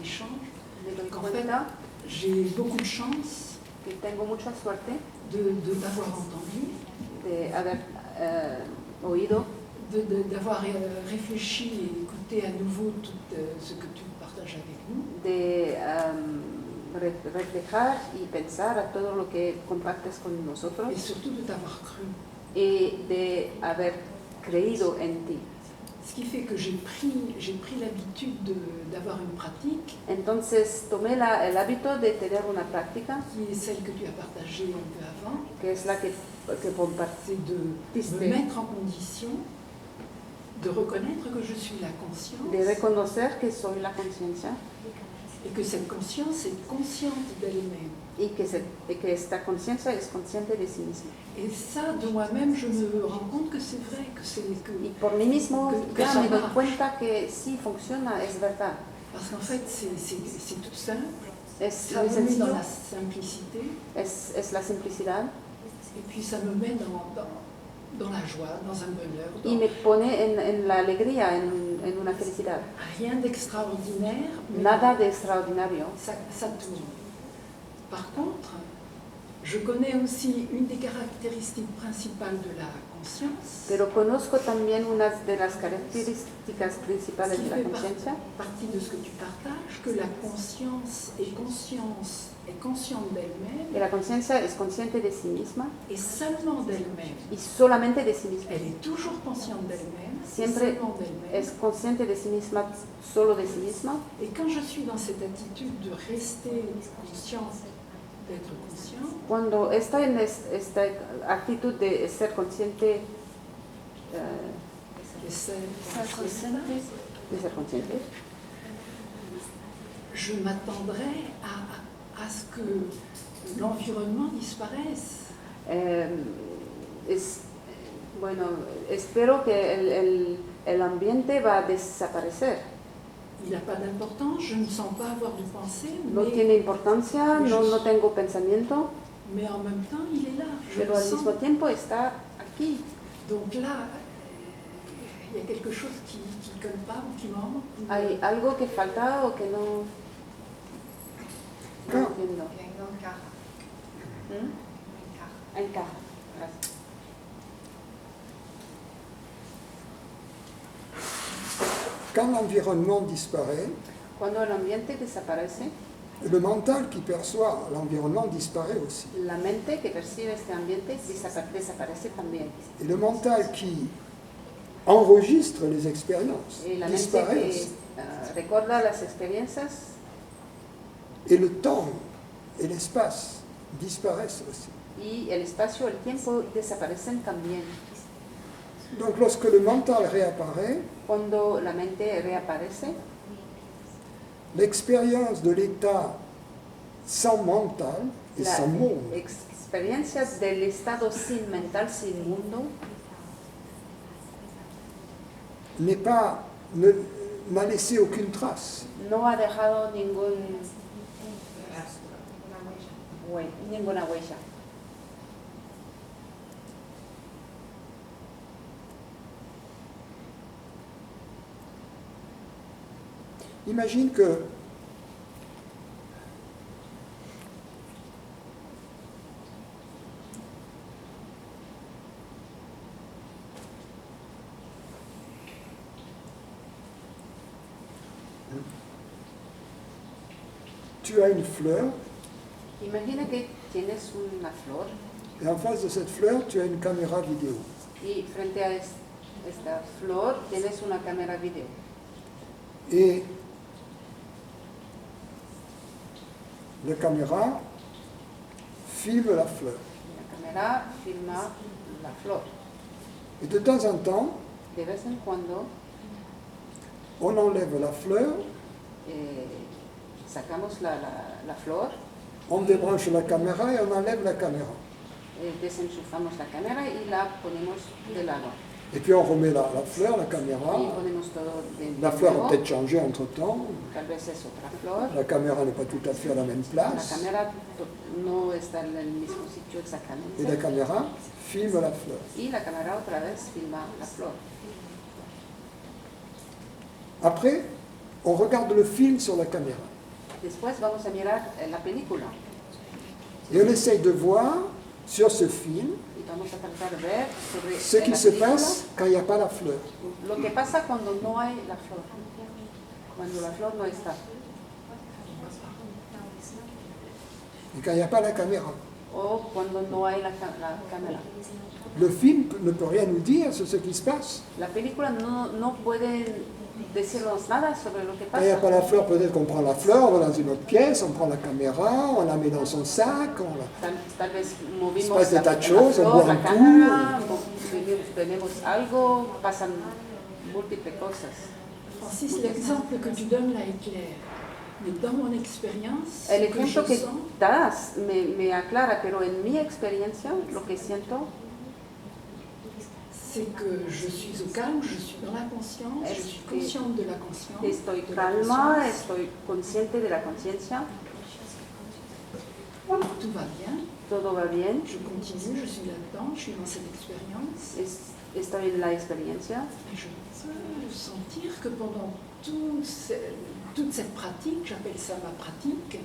échange, me doy qu'en cuenta fait, j'ai beaucoup de chance que tengo mucha suerte de t'avoir entendu, de haber oído, d'avoir réfléchi et écouté à nouveau tout ce que tu partages avec nous. de reflejar y pensar a todo lo que compartes con nosotros Et surtout de t'avoir cru. y de haber creído en ti. Ce qui fait que j'ai pris l'habitude d'avoir une pratique Entonces tomé el hábito de tener una práctica, qui est celle que tu as partagée un peu avant, que es la que c'est de me mettre en condition de reconnaître que je suis la conscience de reconocer que soy la conciencia et que cette conscience est consciente d'elle-même. y que esta conciencia es consciente de sí misma. Et ça, de moi-même, je me rends compte que c'est vrai, Y por mí mismo que ya ça me doy marche. cuenta que sí funciona, es verdad. Parce qu'en fait, c'est tout simple, Es ça muy me met dans sencillo, la simplicité, es la simplicidad et puis ça me met dans la joie, dans un bonheur, y me pone en la alegría, en una felicidad. rien d'extraordinaire, mais Nada de extraordinario. ça tourne. Par contre, je connais aussi une des caractéristiques principales de la conscience, Pero conozco también una de las características principales qui de la fait conciencia, partie de ce que tu partages, que la conscience est consciente d'elle-même, que la conciencia es consciente de sí misma et seulement d'elle-même. y solamente de sí misma. Elle est toujours consciente d'elle-même, Siempre seulement d'elle-même. es consciente de sí misma, solo de sí misma. Et quand je suis dans cette attitude de rester consciente, d'être conscient, Cuando está en esta actitud de ser consciente, de ser de ser consciente, je m'attendrai à ce que l'environnement disparaisse. Bueno, espero que el ambiente va a desaparecer. Il n'a pas d'importance, je ne sens pas avoir de pensée, No tiene importancia, no tengo pensamiento, mais en même temps, il est là. Je pero le al sens. mismo tiempo está aquí. Donc là, il y a quelque chose qui ne colle pas ou qui manque. Hay algo que falta o que no entiendo. Encaja. Gracias. Quand l'environnement disparaît, Cuando el ambiente desaparece, le mental qui perçoit l'environnement disparaît aussi. la mente que percibe este ambiente desaparece también. Et le mental qui enregistre les expériences Y la mente disparaît que aussi. recuerda las experiencias Et le temps et l'espace disparaissent aussi. y el espacio, el tiempo desaparecen también. Donc lorsque le mental réapparaît, Cuando la mente reaparece, l'expérience de l'état sans mental et la sans monde experiencia del estado sin mental, sin mundo, n'a laissé aucune trace. no ha dejado ninguna huella. Imagine que tu as une fleur Imagina que tienes una flor et en face de cette fleur, tu as une caméra vidéo. y frente a esta flor tienes una cámara video. Et la caméra filme la fleur. La cámara filma la flor. Et de temps en temps, De vez en cuando on enlève la fleur, sacamos la flor, on débranche la caméra et on enlève la caméra. desenchufamos la cámara y la ponemos de lado. Et puis on remet la fleur, la Y caméra. ponemos todo de La fleur a nuevo. peut-être changé entre-temps. Tal vez es otra flor. La caméra n'est pas tout à fait à la même La place. cámara no está en el mismo sitio exactamente. Et la caméra filme la fleur. Y la cámara otra vez filma la flor. Après, on regarde le film sur la caméra. Después vamos a mirar la película Et on essaye de voir sur ce film y vamos a tratar de ver sobre ce qui la se película passe quand il n'y a pas la fleur. lo que pasa cuando no hay la flor, cuando la flor no está, Et quand il n'y a pas la caméra. o cuando no hay la cámara. Le film ne peut rien nous dire sur ce qui se passe. La película no puede decirnos nada sobre lo que Quand il n'y a pasa. pas la fleur, peut-être qu'on prend la fleur, on va dans une autre pièce, on prend la caméra, on la met dans son sac, on la... Tal vez movimos pasa de la tas de choses, on flor, boit la un coup, cámara, tenemos algo, pasan múltiples cosas. Francis, l'exemple que tu donnes là est clair. Mais dans mon expérience, El ce que je ejemplo que sens, das me aclara, pero en mi experiencia lo que siento c'est que je suis au calme, je suis dans la conscience, je suis consciente de la conscience. estoy de la calma, conscience. estoy consciente de la conciencia, Tout va bien, todo va bien, je continue, je suis là-dedans, je suis dans cette expérience. estoy en la experiencia. Et je peux sentir que pendant toute cette pratique, j'appelle ça ma pratique,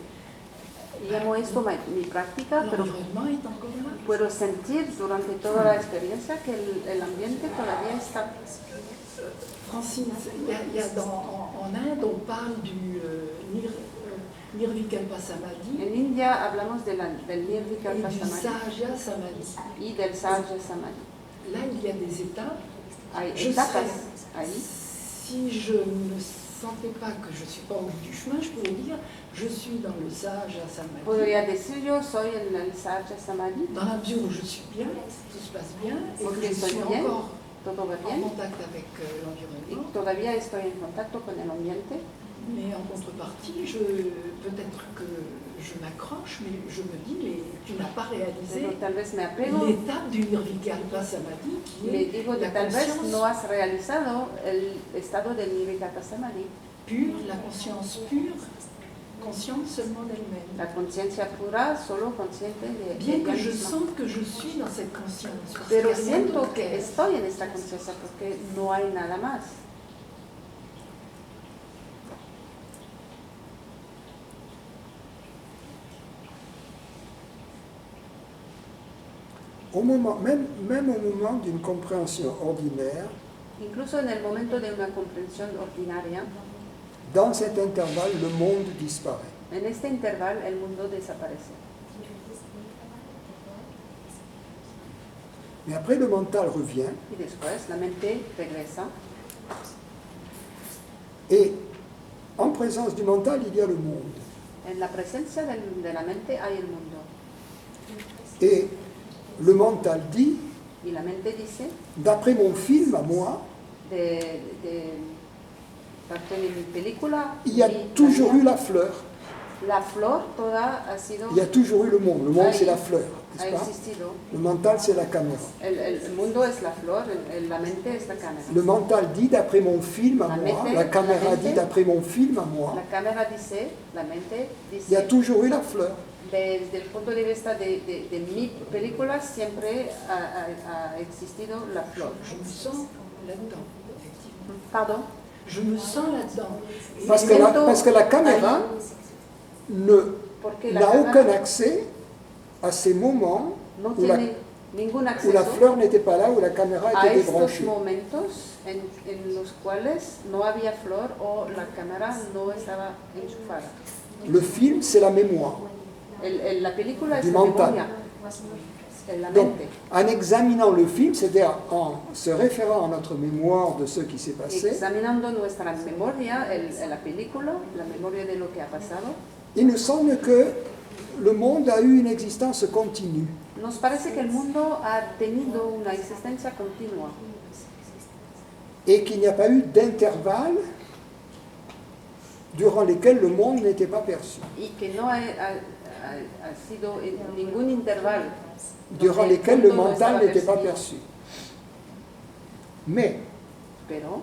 Llamo esto mi práctica, pero l'environnement est encore là. puedo sentir durante toda la experiencia que el ambiente todavía está. Francis, il y a en Inde, on parle du Nirvikalpa Samadhi En India hablamos del Nirvikalpa et du Samadhi Sahaja Samadhi. y del Sahaja Samadhi. Là, il y a des étapes. Hay Je etapas serais, ahí. si je ne sentais pas que je ne suis pas au bout du chemin, je pourrais dire je suis dans le Sahaja Samadhi. Podría decir yo soy en el Sahaja Samadhi, Dans la mesure où je suis bien, tout se passe bien, et porque que je estoy suis bien, encore todo va en bien contact avec y l'environnement. todavía estoy en contacto con el ambiente. Mais en contrepartie, peut-être que je m'accroche, mais je me dis, mais tu n'as pas réalisé Pero tal vez me apego, l'étape du Nirvikalpa Samadhi qui me est digo que la tal vez conscience no has realizado el estado del Nirvikalpa Samadhi, pure, la conscience pure, consciente seulement d'elle-même. la conciencia pura, solo consciente de Bien ella que je misma. sente que je suis dans cette conscience, parce Pero qu'il y a rien siento d'autre que qu'elle. estoy en esta conciencia porque no hay nada más. Même au moment d'une compréhension ordinaire, Incluso en el momento de una comprensión ordinaria, dans cet intervalle, le monde disparaît. en este intervalo el mundo desaparece. Mais après, le mental revient Y después la mente regresa. et en présence du mental, il y a le monde. En la presencia de la mente hay el mundo. Et le mental dit, Y la mente dice, d'après mon film à moi, de parte de mi película, il y a mi toujours eu tarea, la fleur, la flor toda ha sido, il y a toujours eu le monde. Le monde, Ahí c'est la fleur, ha n'est-ce pas? existido. Le mental, c'est la caméra. El mundo es la flor, la mente es la cámara. Le mental dit, d'après mon film à La moi, mente- la caméra la dit, mente- d'après mon film à moi, La cámara dice, la mente il y a dice, toujours eu la fleur. desde el punto de vista de mi película siempre ha existido la flor. Je me sens là-dedans, effectivement. Pardon. Je me sens là-dedans. Et Parce que la caméra Porque la n'a cámara aucun accès à ces moments no où la, tiene ningún où acceso la fleur n'était pas là, où la caméra a était estos débranchée. momentos en los cuales no había flor o la cámara no estaba enchufada. Le film, c'est la mémoire. La película es Du la mental. memoria, es la Donc, mente. en examinant le film, c'est-à-dire en se référant à notre mémoire de ce qui s'est passé, Examinando nuestra memoria, la película, la memoria de lo que ha pasado, il nous semble que le monde a eu une existence continue. nos parece que el mundo ha tenido una existencia continua Et qu'il n'y a pas eu d'intervalle durant lesquels le monde n'était pas perçu. y que no ha sido ningún intervalo Durant donde el lesquels le mundo no mental estaba n'était pas percibido. perçu. Mais, Pero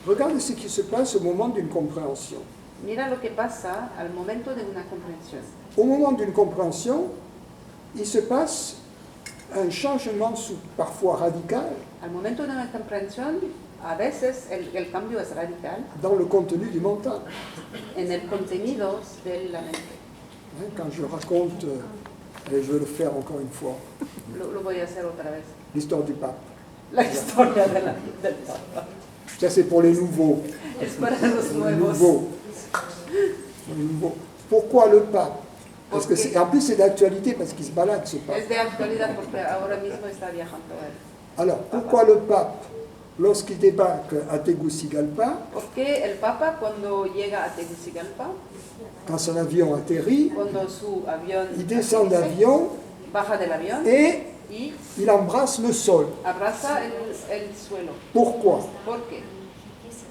regarde ce qui se passe au moment d'une compréhension. mira lo que pasa al momento de una comprensión. Au moment d'une compréhension, il se passe un changement parfois radical Al momento de una comprensión a veces el cambio es radical dans le contenu du mental. en el contenido de la mente. Hein, quand je raconte, et je vais le faire encore une fois, Lo voy a hacer otra vez. l'histoire du pape. La historia del Papa. Ça, c'est pour les nouveaux. Es para los Les nuevos. nouveaux. Les nouveaux. Pourquoi le pape? Parce que en plus, c'est d'actualité parce qu'il se balade, ce pape. Es de actualidad porque ahora mismo está viajando él. Alors, pourquoi le pape, lorsqu'il débarque à Tegucigalpa, Porque el Papa cuando llega a Tegucigalpa, quand son avion atterrit, cuando su avión il descend aterriza, d'avion baja del avión et y il embrasse le sol. abraza el suelo. Pourquoi? ¿Por qué?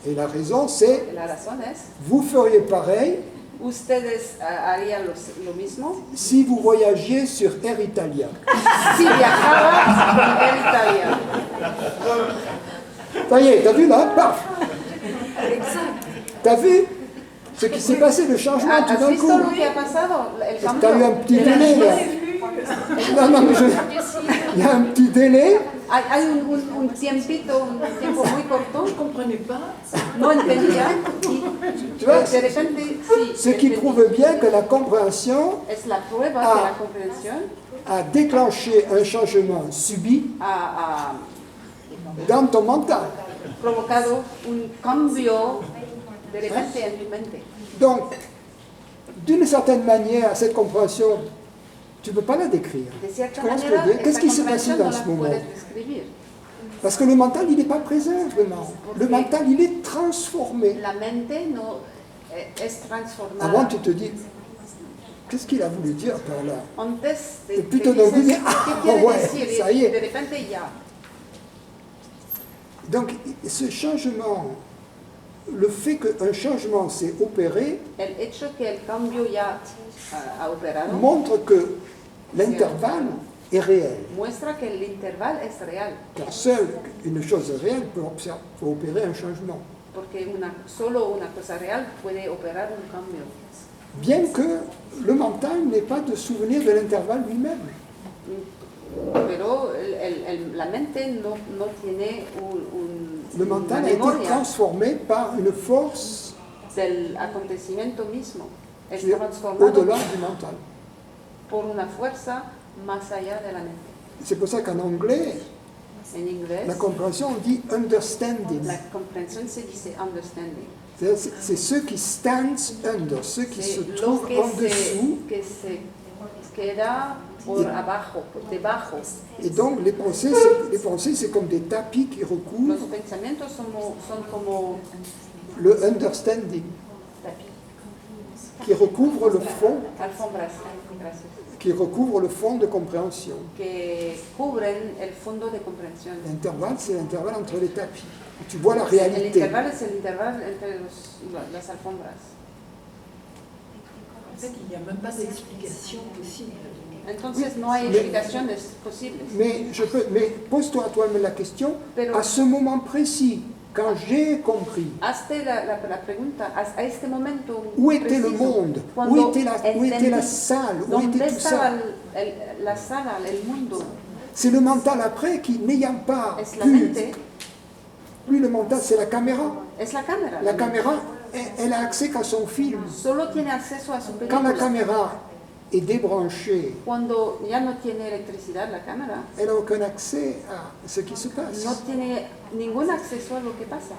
Et la raison, c'est, La razón es, vous feriez pareil ustedes harían lo mismo si vous voyagiez sur Air Italia. si viajabas con Air Italia. Ça y est, t'as vu là? Paf! Exact. T'as vu ce qui s'est passé, le changement tout ¿Has d'un visto coup? lo que ha pasado? El Parce que t'as eu un cambio. petit délai là. Non, non, mais il y a un petit délai. Hay un tiempito, un tiempo muy corto, Je ne comprenais pas. no entendía Tu vois, y de repente sí. ce qui entendí. prouve bien que la compréhension Es la prueba Ah. de la comprensión a déclenché un changement subi ha dans ton mental. provocado un cambio de repente en tu mente. Donc, d'une certaine manière, cette compréhension, tu ne peux pas la décrire. De cierta Tu vois ce que je manera, veux dire? Qu'est-ce esta qui s'est passé comprensión dans no ce la moment? puedes describir. Parce que le mental, il n'est pas présent vraiment. Le mental, il est transformé. La mente no es transformada. Avant, tu te dis, qu'est-ce qu'il a voulu dire par là? Antes Et te puis tout d'un coup, dices, ah, ¿qué quiere ouais, decir? ça y Y est. de repente ya. Donc, ce changement, le fait qu'un changement s'est opéré, El hecho que el cambio ya ha operado montre que l'intervalle est réel. muestra que el intervalo es real, Car seule une chose réelle peut opérer un changement. porque solo una cosa real puede operar un cambio. Bien que le mental n'ait pas de souvenir de l'intervalle lui-même. Pero la mente no tiene Le una mental a été memoria transformé par une force del acontecimiento mismo. Es qui est transformado au-delà du mental. por una fuerza más allá de la mente. C'est pour ça qu'en anglais, En inglés, la compréhension, on dit understanding. la comprensión se dice understanding. C'est ceux qui stand under, ceux qui se Es lo trouvent en que dessous. se queda por abajo, por debajo. Et donc les pensées, c'est comme des tapis qui recouvrent Los pensamientos son como le understanding, tapis, qui recouvre le fond, alfombras, gracias, qui recouvre le fond de compréhension. que cubren el fondo de comprensión. L'intervalle, c'est l'intervalle entre les tapis. Tu vois la El réalité. intervalo es el intervalo entre las alfombras. En fait, il n'y a même pas d'explication possible. Entonces no hay explicaciones posibles. Mais pose-toi à toi-même la question, Pero- à ce moment précis, quand j'ai compris, Hazte la pregunta, a este momento où était le preciso, monde, où cuando était la entendí salle, où dónde était tout estaba ça. la sala, el mundo, C'est le mental après qui, n'ayant pas es la pu, mente, lui le mental c'est la caméra. es la cámara. La caméra, elle a accès qu'à son film. Solo tiene acceso a su Quand la película. caméra est débranchée, Cuando ya no tiene electricidad la cámara, elle n'a aucun accès à ce qui se passe. no tiene ningún acceso a lo que pasa.